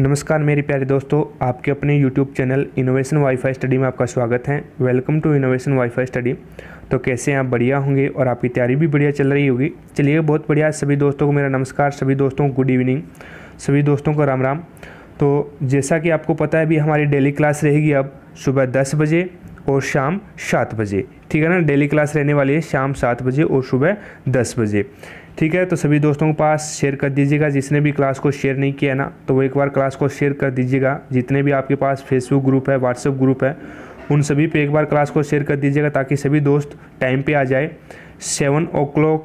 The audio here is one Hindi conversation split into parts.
नमस्कार मेरे प्यारे दोस्तों, आपके अपने YouTube channel innovation wifi study में आपका स्वागत है। Welcome to innovation wifi study. तो कैसे हैं आप? बढ़िया होंगे और आपकी तैयारी भी बढ़िया चल रही होगी। चलिए, बहुत बढ़िया। सभी दोस्तों को मेरा नमस्कार, सभी दोस्तों को गुड इवनिंग, सभी दोस्तों को राम राम। तो जैसा कि आपको पता है, अभी हमारी डेली क्लास रहेगी अब सुबह 10 बजे और शाम 7 बजे। ठीक है ना, डेली क्लास रहने वाली है शाम 7 बजे और सुबह 10 बजे। ठीक है, तो सभी दोस्तों के पास शेयर कर दीजिएगा। जिसने भी क्लास को शेयर नहीं किया ना, तो वो एक बार क्लास को शेयर कर दीजिएगा। जितने भी आपके पास फेसबुक ग्रुप है, व्हाट्सएप ग्रुप है, उन सभी पे एक बार क्लास को शेयर कर दीजिएगा, ताकि सभी दोस्त टाइम पे आ जाए। 7 o'clock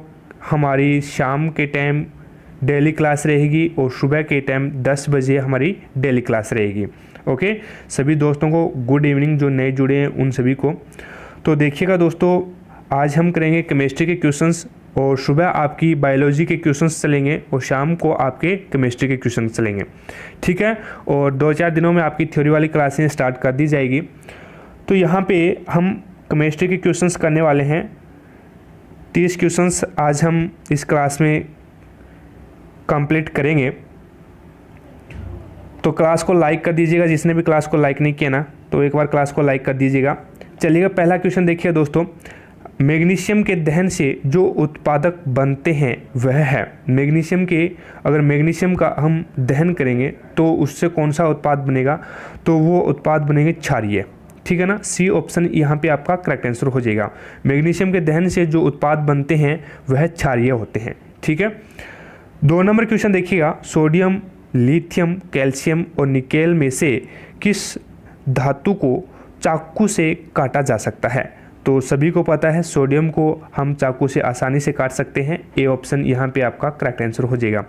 हमारी शाम के टाइम डेली क्लास रहेगी और सुबह के टाइम 10 बजे हमारी डेली क्लास रहेगी। ओके, सभी दोस्तों को गुड इवनिंग, जो नए जुड़े हैं उन सभी को। तो देखिएगा दोस्तों, आज हम करेंगे केमिस्ट्री के क्वेश्चंस, और सुबह आपकी बायोलॉजी के क्वेश्चंस चलेंगे और शाम को आपके केमिस्ट्री के क्वेश्चंस चलेंगे। ठीक है, और 2-4 दिनों में आपकी थ्योरी वाली क्लासें स्टार्ट कर दी जाएगी। तो यहाँ पे हम केमिस्ट्री के क्वेश्चंस करने वाले हैं। 30 क्वेश्चंस आज हम इस क्लास में कंप्लीट करेंगे। तो क्लास को लाइक कर दीजिएगा। जिसने भी क्लास को लाइक नहीं किया ना, तो एक बार क्लास को लाइक कर दीजिएगा। चलिएगा, पहला क्वेश्चन देखिए दोस्तों। मैग्नीशियम के दहन से जो उत्पादक बनते हैं वह है। मैग्नीशियम के, अगर मैग्नीशियम का हम दहन करेंगे तो उससे कौन सा उत्पाद बनेगा? तो वो उत्पाद बनेंगे क्षारीय। ठीक है ना, सी ऑप्शन यहाँ पे आपका करेक्ट आंसर हो जाएगा। मैग्नीशियम के दहन से जो उत्पाद बनते हैं वह क्षारीय होते हैं। ठीक है, 2 नंबर क्वेश्चन देखिएगा। सोडियम, लिथियम, कैल्शियम और निकेल में से किस धातु को चाकू से काटा जा सकता है? तो सभी को पता है, सोडियम को हम चाकू से आसानी से काट सकते हैं। ए ऑप्शन यहाँ पे आपका करेक्ट आंसर हो जाएगा।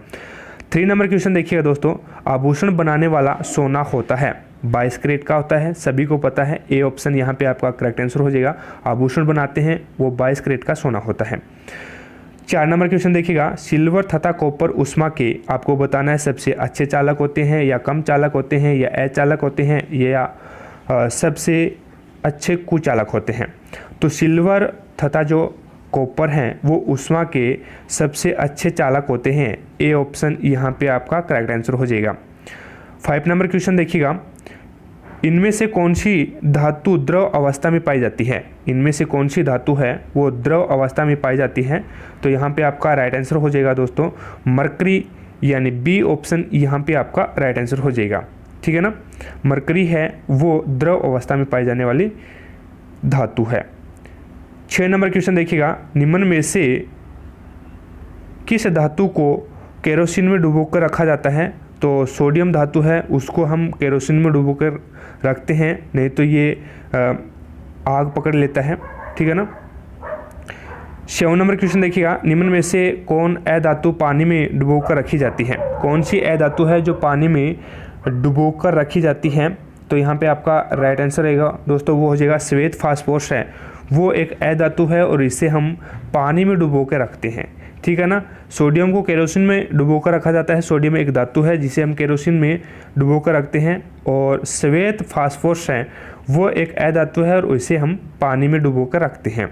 3 नंबर क्वेश्चन देखिएगा दोस्तों। आभूषण बनाने वाला सोना होता है, 22 कैरेट का होता है, सभी को पता है। ए ऑप्शन यहाँ पे आपका करेक्ट आंसर हो जाएगा। आभूषण बनाते हैं वो 22 कैरेट का सोना होता है। 4 नंबर क्वेश्चन देखिएगा। सिल्वर तथा कॉपर उष्मा के आपको बताना है सबसे अच्छे चालक होते हैं या कम चालक होते हैं या अचालक होते हैं या सबसे अच्छे कुचालक होते हैं। तो सिल्वर तथा जो कॉपर हैं वो उष्मा के सबसे अच्छे चालक होते हैं। ए ऑप्शन यहाँ पे आपका करेक्ट आंसर हो जाएगा। 5 नंबर क्वेश्चन देखिएगा। इनमें से कौन सी धातु द्रव अवस्था में पाई जाती है? इनमें से कौन सी धातु है वो द्रव अवस्था में पाई जाती है? तो यहाँ पे आपका राइट आंसर हो जाएगा दोस्तों मरकरी, यानी बी ऑप्शन यहाँ पे आपका राइट आंसर हो जाएगा। ठीक है ना, मरकरी है वो द्रव अवस्था में पाई जाने वाली धातु है। 6 नंबर क्वेश्चन देखिएगा। निम्न में से किस धातु को केरोसिन में डुबोकर रखा जाता है? तो सोडियम धातु है, उसको हम केरोसिन में डुबोकर रखते हैं, नहीं तो ये आग पकड़ लेता है। ठीक है ना। 7 नंबर क्वेश्चन देखिएगा। निम्न में से कौन अधातु पानी में डुबोकर रखी जाती है? कौन सी अधातु है जो पानी में डुबोकर रखी जाती है? तो यहाँ पे आपका राइट आंसर रहेगा दोस्तों, वो हो जाएगा श्वेत फास्फोरस है। वो एक अधातु है और इसे हम पानी में डुबो के रखते हैं। ठीक है ना। सोडियम को केरोसिन में डुबो कर रखा जाता है। सोडियम एक धातु है जिसे हम केरोसिन में डुबो कर रखते हैं, और श्वेत फास्फोरस है वो एक अधातु है और इसे हम पानी में डुबो कर रखते हैं।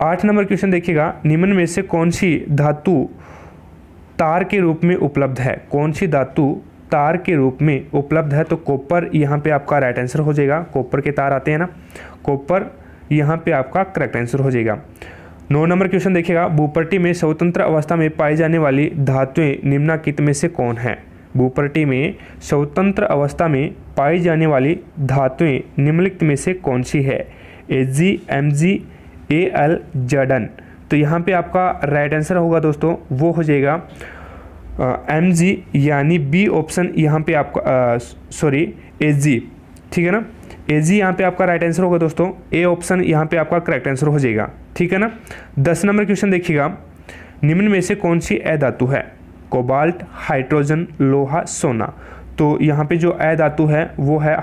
8 नंबर क्वेश्चन देखिएगा। निम्न में से कौन सी धातु तार के रूप में उपलब्ध है? कौन सी धातु तार के रूप में उपलब्ध है? तो कॉपर यहाँ पे आपका राइट आंसर हो जाएगा। कॉपर के तार आते हैं ना, कॉपर यहाँ पे आपका करेक्ट आंसर हो जाएगा। 9 नंबर क्वेश्चन देखिएगा। भूपर्टी में स्वतंत्र अवस्था में पाई जाने वाली धातुएं निम्नलिखित में से कौन है? भूपर्टी में स्वतंत्र अवस्था में पाई जाने वाली धातुएं निम्नलिखित में से कौन सी है? Ag, Mg, Al, Zn। तो यहाँ पे आपका राइट आंसर होगा दोस्तों, वो हो जाएगा Mg, यानी बी ऑप्शन यहाँ पे आपका Ag। ठीक है ना, Ag यहाँ पे आपका राइट आंसर होगा दोस्तों। ए ऑप्शन यहाँ पे आपका करेक्ट आंसर हो जाएगा। ठीक है ना। 10 नंबर क्वेश्चन देखिएगा। निम्न में से कौन सी अधातु है? कोबाल्ट, हाइड्रोजन, लोहा, सोना। तो यहाँ पे जो अधातु है वो है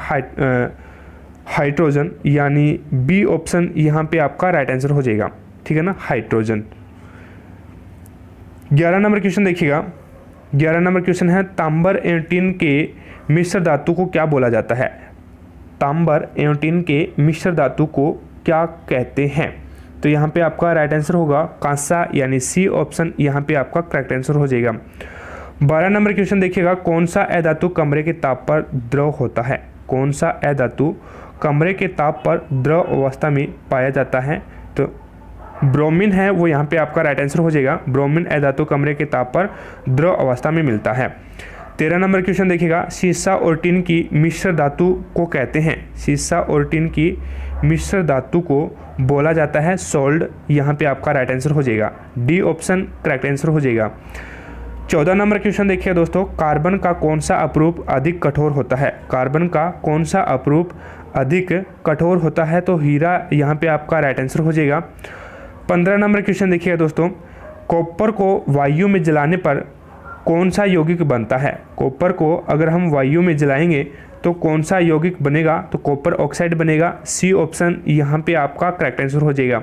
हाइड्रोजन, यानी बी ऑप्शन यहाँ पे आपका राइट आंसर हो जाएगा। ठीक है ना, हाइड्रोजन। 11 नंबर क्वेश्चन देखिएगा। 11 नंबर क्वेश्चन है। तांबर एवं टिन के मिश्र धातु को क्या बोला जाता है? तांबर एवं टिन के मिश्र धातु को क्या कहते हैं? तो यहाँ पे आपका राइट आंसर होगा कांसा, यानी सी ऑप्शन यहाँ पे आपका करेक्ट आंसर हो जाएगा। 12 नंबर क्वेश्चन देखिएगा, कौन सा अधातु कमरे के ताप पर द्रव होता है? कौन सा अधातु कमरे के ताप पर द्रव अवस्था में पाया जाता है? तो ब्रोमीन है वो यहाँ पे आपका राइट आंसर हो जाएगा। ब्रोमीन अधातु कमरे के ताप पर द्रव अवस्था में मिलता है। 13 नंबर क्वेश्चन देखिएगा, सीसा और टिन की मिश्र धातु को कहते हैं? सीसा और टिन की मिश्र धातु को बोला जाता है सोल्ड। यहाँ पे आपका राइट आंसर हो जाएगा, डी ऑप्शन करेक्ट आंसर हो जाएगा। 14 नंबर क्वेश्चन देखिए दोस्तों, कार्बन का कौन सा अपरूप अधिक कठोर होता है? कार्बन का कौन सा अपरूप अधिक कठोर होता है? तो हीरा यहाँ पे आपका राइट आंसर हो जाएगा। 15 नंबर क्वेश्चन देखिए दोस्तों, कॉपर को वायु में जलाने पर कौन सा यौगिक बनता है? कॉपर को अगर हम वायु में जलाएंगे तो कौन सा यौगिक बनेगा? तो कॉपर ऑक्साइड बनेगा। सी ऑप्शन यहाँ पे आपका करेक्ट आंसर हो जाएगा।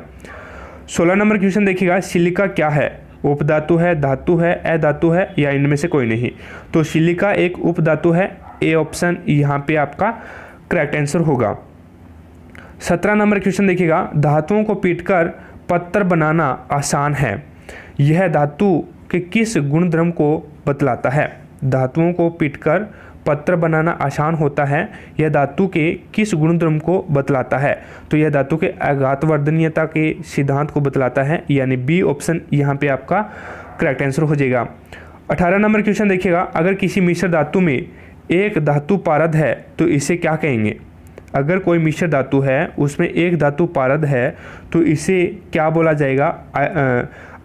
16 नंबर क्वेश्चन देखिएगा, सिलिका क्या है? उपधातु है, धातु है, अधातु है या इनमें से कोई नहीं? तो सिलिका एक उपधातु है। ए ऑप्शन यहाँ पे आपका करेक्ट आंसर होगा। 17 नंबर क्वेश्चन देखिएगा, धातुओं को पीटकर पत्थर बनाना आसान है, यह धातु के किस गुणधर्म को बतलाता है? धातुओं को पीटकर पत्थर बनाना आसान होता है, यह धातु के किस गुणधर्म को बतलाता है? तो यह धातु के आघातवर्धनीयता के सिद्धांत को बतलाता है, यानी बी ऑप्शन यहाँ पे आपका करेक्ट आंसर हो जाएगा। 18 नंबर क्वेश्चन देखिएगा, अगर किसी मिश्र धातु में एक धातु पारद है तो इसे क्या कहेंगे? अगर कोई मिश्र धातु है उसमें एक धातु पारद है तो इसे क्या बोला जाएगा?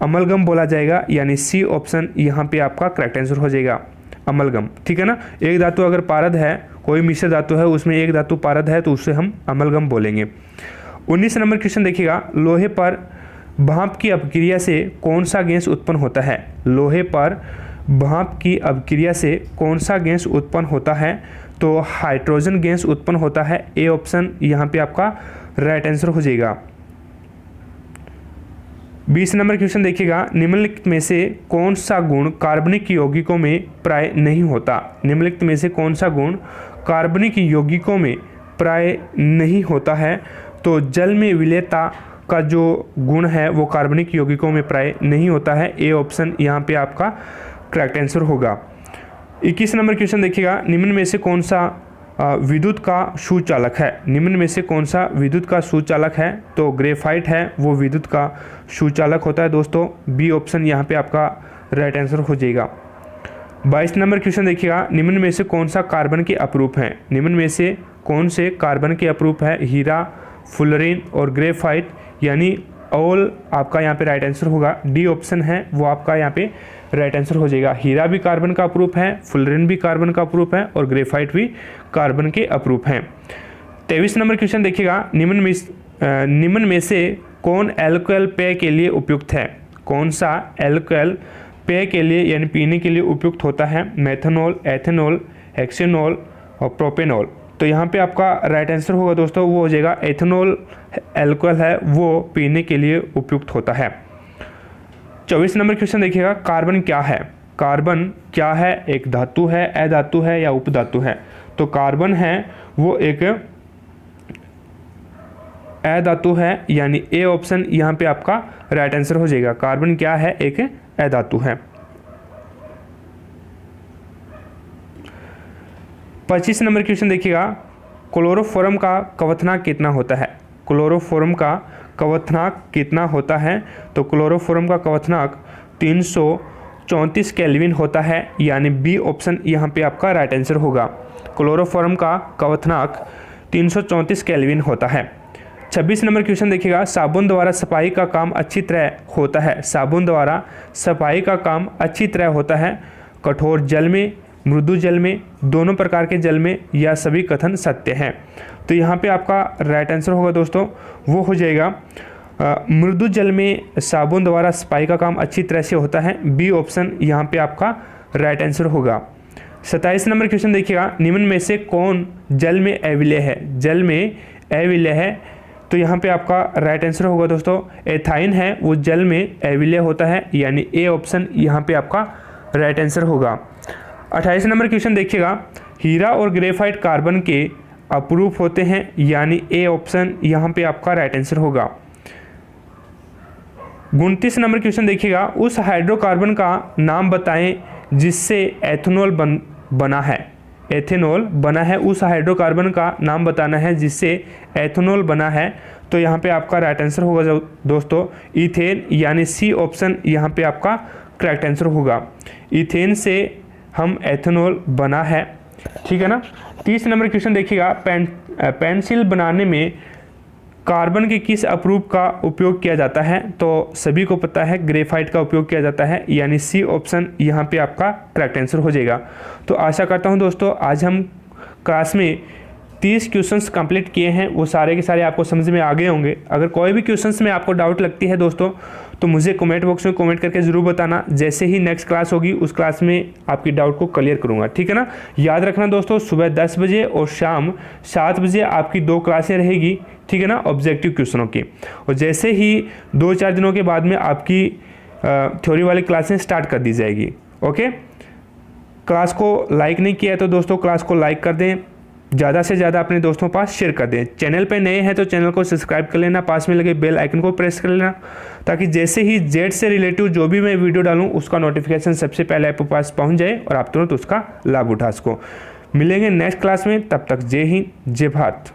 अमलगम बोला जाएगा, यानी सी ऑप्शन यहाँ पे आपका करेक्ट आंसर हो जाएगा, अमलगम। ठीक है ना, एक धातु अगर पारद है, कोई मिश्र धातु है उसमें एक धातु पारद है तो उसे हम अमलगम बोलेंगे। 19 नंबर क्वेश्चन देखिएगा, लोहे पर भाप की अपक्रिया से कौन सा गैस उत्पन्न होता है? लोहे पर भाप की अपक्रिया से कौन सा गैस उत्पन्न होता है? तो हाइड्रोजन गैस उत्पन्न होता है। ए ऑप्शन यहाँ पे आपका राइट आंसर हो जाएगा। 20 नंबर क्वेश्चन देखिएगा, निम्नलिखित में से कौन सा गुण कार्बनिक यौगिकों में प्राय नहीं होता? निम्नलिखित में से कौन सा गुण कार्बनिक यौगिकों में प्राय नहीं होता है? तो जल में विलेयता का जो गुण है वो कार्बनिक यौगिकों में प्राय नहीं होता है। ए ऑप्शन यहाँ पे आपका करेक्ट आंसर होगा। 21 नंबर क्वेश्चन देखिएगा, निम्न में से कौन सा विद्युत का सुचालक है? निम्न में से कौन सा विद्युत का सुचालक है? तो ग्रेफाइट है वो विद्युत का सुचालक होता है दोस्तों। बी ऑप्शन यहाँ पे आपका राइट आंसर हो जाएगा। 22 नंबर क्वेश्चन देखिएगा, निम्न में से कौन सा कार्बन के अपरूप हैं? निम्न में से कौन से कार्बन के अपरूप है? हीरा, फुलरीन और ग्रेफाइट, यानी ऑल आपका यहाँ पे राइट आंसर होगा। डी ऑप्शन है वो आपका यहाँ पे राइट आंसर हो जाएगा। हीरा भी कार्बन का अपरूप है, फुलरीन भी कार्बन का अपरूप है और ग्रेफाइट भी कार्बन के अपरूप हैं। 23 नंबर क्वेश्चन देखिएगा, निम्न में से कौन एल्कोहल पेय के लिए उपयुक्त है? कौन सा एल्कोहल पेय के लिए यानी पीने के लिए उपयुक्त होता है? मेथनॉल, एथेनॉल, हेक्सेनॉल और प्रोपेनॉल। तो यहाँ पे आपका राइट आंसर होगा दोस्तों, वो हो जाएगा एथेनॉल एल्कोहल है वो पीने के लिए उपयुक्त होता है। 24 नंबर क्वेश्चन देखिएगा, कार्बन क्या है? कार्बन क्या है? एक धातु है, अधातु है या उपधातु है? तो कार्बन है वो एक अधातु है, यानी ए ऑप्शन यहाँ पे आपका राइट आंसर हो जाएगा। कार्बन क्या है? एक अधातु है। 25 नंबर क्वेश्चन देखिएगा, क्लोरोफॉर्म का क्वथनांक कितना होता है? क्लोरोफॉर्म का क्वथनांक कितना होता है? तो क्लोरोफॉर्म का क्वथनांक 334 केल्विन होता है, यानी बी ऑप्शन यहाँ पे आपका राइट आंसर होगा। क्लोरोफॉर्म का क्वथनांक 334 केल्विन होता है। 26 नंबर क्वेश्चन देखिएगा, साबुन द्वारा सफाई का काम अच्छी तरह होता है? साबुन द्वारा सफाई का काम अच्छी तरह होता है कठोर जल में, मृदु जल में, दोनों प्रकार के जल में, या सभी कथन सत्य हैं? तो यहाँ पे आपका राइट आंसर होगा दोस्तों, वो हो जाएगा मृदु जल में साबुन द्वारा सफाई का काम अच्छी तरह से होता है। बी ऑप्शन यहाँ पे आपका राइट आंसर होगा। 27 नंबर क्वेश्चन देखिएगा, निम्न में से कौन जल में अविलेय है? जल में अविलेय है, तो यहाँ पे आपका राइट आंसर होगा दोस्तों एथाइन है वो जल में अविलेय होता है, यानी ए ऑप्शन यहाँ पे आपका राइट आंसर होगा। 28 नंबर क्वेश्चन देखिएगा, हीरा और ग्रेफाइट कार्बन के अपरूप होते हैं, यानी ए ऑप्शन यहाँ पे आपका राइट आंसर होगा। 29 नंबर क्वेश्चन देखिएगा, उस हाइड्रोकार्बन का नाम बताएं जिससे एथेनॉल बना है, एथेनॉल बना है, उस हाइड्रोकार्बन का नाम बताना है जिससे एथेनॉल बना है। तो यहाँ पे आपका राइट आंसर होगा दोस्तों इथेन, यानी सी ऑप्शन यहाँ पे आपका करेक्ट आंसर होगा। इथेन से हम एथेनॉल बना है, ठीक है ना। 30 नंबर क्वेश्चन देखिएगा, पेंसिल बनाने में कार्बन के किस अपरूप का उपयोग किया जाता है? तो सभी को पता है ग्रेफाइट का उपयोग किया जाता है, यानी सी ऑप्शन यहाँ पे आपका करेक्ट आंसर हो जाएगा। तो आशा करता हूँ दोस्तों आज हम क्लास में 30 क्वेश्चंस कंप्लीट किए हैं, वो सारे के सारे आपको समझ में आ गए होंगे। अगर कोई भी क्वेश्चंस में आपको डाउट लगती है दोस्तों तो मुझे कमेंट बॉक्स में कमेंट करके ज़रूर बताना। जैसे ही नेक्स्ट क्लास होगी उस क्लास में आपकी डाउट को क्लियर करूंगा, ठीक है ना। याद रखना दोस्तों, सुबह 10 बजे और शाम 7 बजे आपकी 2 क्लासें रहेगी, ठीक है ना, ऑब्जेक्टिव क्वेश्चनों की। और जैसे ही 2-4 दिनों के बाद में आपकी थ्योरी वाली क्लासें स्टार्ट कर दी जाएगी। ओके, क्लास को लाइक नहीं किया है तो दोस्तों क्लास को लाइक कर दें, ज़्यादा से ज़्यादा अपने दोस्तों के पास शेयर कर दें। चैनल पे नए हैं तो चैनल को सब्सक्राइब कर लेना, पास में लगे बेल आइकन को प्रेस कर लेना, ताकि जैसे ही जेड से रिलेटिव जो भी मैं वीडियो डालूं उसका नोटिफिकेशन सबसे पहले आपके पास पहुंच जाए और आप तुरंत उसका लाभ उठा सको। मिलेंगे नेक्स्ट क्लास में, तब तक जय हिंद, जय भारत।